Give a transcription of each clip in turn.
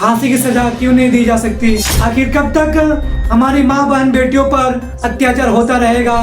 फांसी की सजा क्यों नहीं दी जा सकती? आखिर कब तक हमारी माँ बहन बेटियों पर अत्याचार होता रहेगा?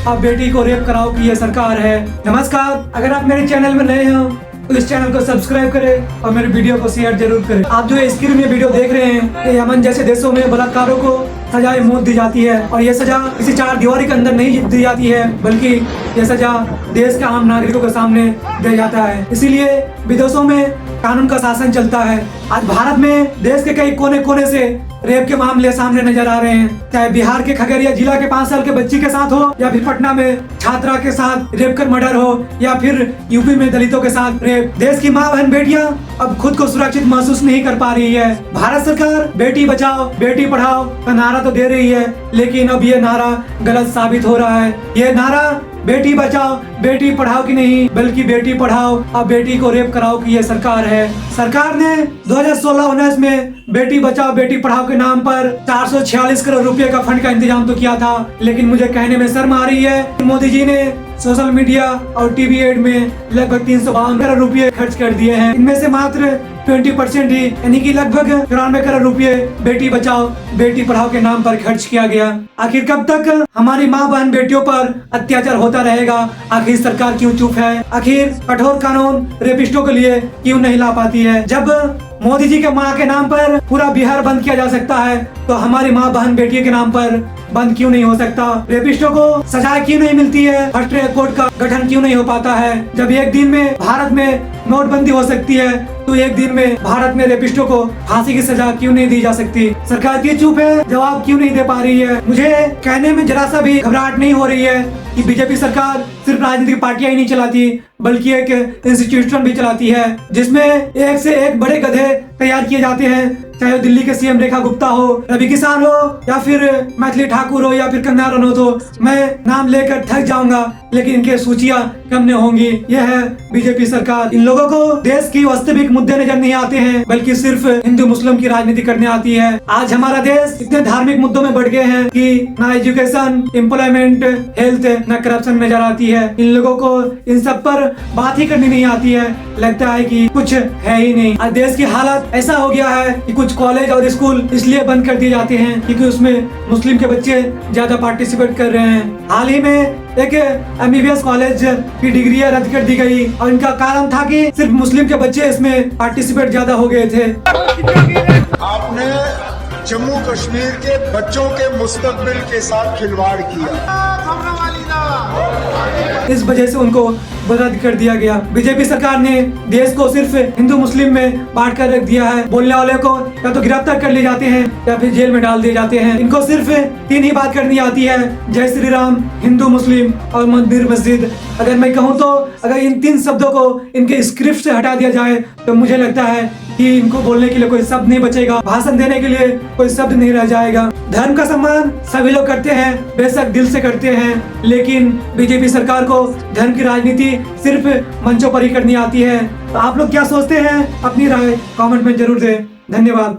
अब बेटी को रेप कराओ की ये सरकार है। नमस्कार, अगर आप मेरे चैनल में नए हो तो इस चैनल को सब्सक्राइब करें और मेरे वीडियो को शेयर जरूर करें। आप जो स्क्रीन में वीडियो देख रहे हैं, ये यमन जैसे देशों में बलात्कारों को सजाए मौत दी जाती है और ये सजा किसी चार दीवारी के अंदर नहीं दी जाती है, बल्कि ये सजा देश के आम नागरिकों के सामने दिया जाता है। इसीलिए विदेशों में कानून का शासन चलता है। आज भारत में देश के कई कोने कोने से रेप के मामले सामने नजर आ रहे हैं, चाहे बिहार के खगड़िया जिला के 5 साल के बच्ची के साथ हो, या फिर पटना में छात्रा के साथ रेप कर मर्डर हो, या फिर यूपी में दलितों के साथ रेप। देश की माँ बहन बेटियां अब खुद को सुरक्षित महसूस नहीं कर पा रही है। भारत सरकार बेटी बचाओ बेटी पढ़ाओ का नारा तो दे रही है, लेकिन अब ये नारा गलत साबित हो रहा है। ये नारा बेटी बचाओ बेटी पढ़ाओ की नहीं, बल्कि बेटी पढ़ाओ अब बेटी को रेप कराओ की ये सरकार है। सरकार ने 2016-19 में बेटी बचाओ बेटी पढ़ाओ के नाम पर 446 करोड़ रुपए का फंड का इंतजाम तो किया था, लेकिन मुझे कहने में शर्म आ रही है, मोदी जी ने सोशल मीडिया और टीवी एड में लगभग 352 करोड़ रुपए खर्च कर दिए हैं। इनमें से मात्र 20% ही, यानी कि लगभग 94 करोड़ रुपए बेटी बचाओ बेटी पढ़ाओ के नाम पर खर्च किया गया। आखिर कब तक हमारी माँ बहन बेटियों पर अत्याचार होता रहेगा? आखिर सरकार क्यों चुप है? आखिर कठोर कानून रेपिस्टों के लिए क्यों नहीं ला पाती है? जब मोदी जी के माँ के नाम पर पूरा बिहार बंद किया जा सकता है, तो हमारी माँ बहन बेटियों के नाम पर बंद क्यों नहीं हो सकता? रेपिस्टों को सजा क्यों नहीं मिलती है? फर्स्ट ट्रैक कोर्ट का गठन क्यों नहीं हो पाता है? जब एक दिन में भारत में नोटबंदी हो सकती है, तो एक दिन में भारत में रेपिस्टों को फांसी की सजा क्यों नहीं दी जा सकती? सरकार की चुप है, जवाब क्यों नहीं दे पा रही है? मुझे कहने में जरा सा भी घबराहट नहीं हो रही है कि बीजेपी सरकार सिर्फ राजनीतिक पार्टियां ही नहीं चलाती, बल्कि एक इंस्टीट्यूशन भी चलाती है, जिसमें एक से एक बड़े गधे तैयार किए जाते हैं, चाहे दिल्ली के सीएम रेखा गुप्ता हो, रवि किसान हो, या फिर मैथिली ठाकुर हो, या फिर कंगना रनौत हो। मैं नाम लेकर थक जाऊंगा, लेकिन इनके सूचियां कम नहीं होंगी। यह है बीजेपी सरकार। इन लोगों को देश की वास्तविक मुद्दे नजर नहीं आते हैं, बल्कि सिर्फ हिंदू मुस्लिम की राजनीति करने आती है। आज हमारा देश इतने धार्मिक मुद्दों में बढ़ गए हैं कि ना एजुकेशन, एम्प्लॉयमेंट, हेल्थ, ना करप्शन नजर आती है। इन लोगों को इन सब पर बात ही करनी नहीं आती है। लगता है कि कुछ है ही नहीं। आज देश की हालत ऐसा हो गया है कि कुछ कॉलेज और स्कूल इसलिए बंद कर दिए जाते हैं क्योंकि उसमें मुस्लिम के बच्चे ज्यादा पार्टिसिपेट कर रहे हैं। हाल ही में एक MBBS कॉलेज की डिग्रियां रद्द कर दी गई, और इनका कारण था कि सिर्फ मुस्लिम के बच्चे इसमें पार्टिसिपेट ज्यादा हो गए थे। आपने जम्मू कश्मीर के बच्चों के मुस्तकबिल के साथ खिलवाड़ किया, इस वजह से उनको रद्द कर दिया गया। बीजेपी सरकार ने देश को सिर्फ हिंदू मुस्लिम में बांट कर रख दिया है। बोलने वाले को या तो गिरफ्तार कर लिए जाते हैं या फिर जेल में डाल दिए जाते हैं। इनको सिर्फ 3 ही बात करनी आती है, जय श्री राम, हिंदू मुस्लिम और मंदिर मस्जिद। अगर मैं कहूँ तो अगर इन 3 शब्दों को इनके स्क्रिप्ट से हटा दिया जाए, तो मुझे लगता है कि इनको बोलने के लिए कोई शब्द नहीं बचेगा, भाषण देने के लिए कोई शब्द नहीं रह जाएगा। धर्म का सम्मान सभी लोग करते हैं, बेशक दिल से करते हैं, लेकिन बीजेपी सरकार को धर्म की राजनीति सिर्फ मंचों पर ही करनी आती है। तो आप लोग क्या सोचते हैं? अपनी राय कमेंट में जरूर दें। धन्यवाद।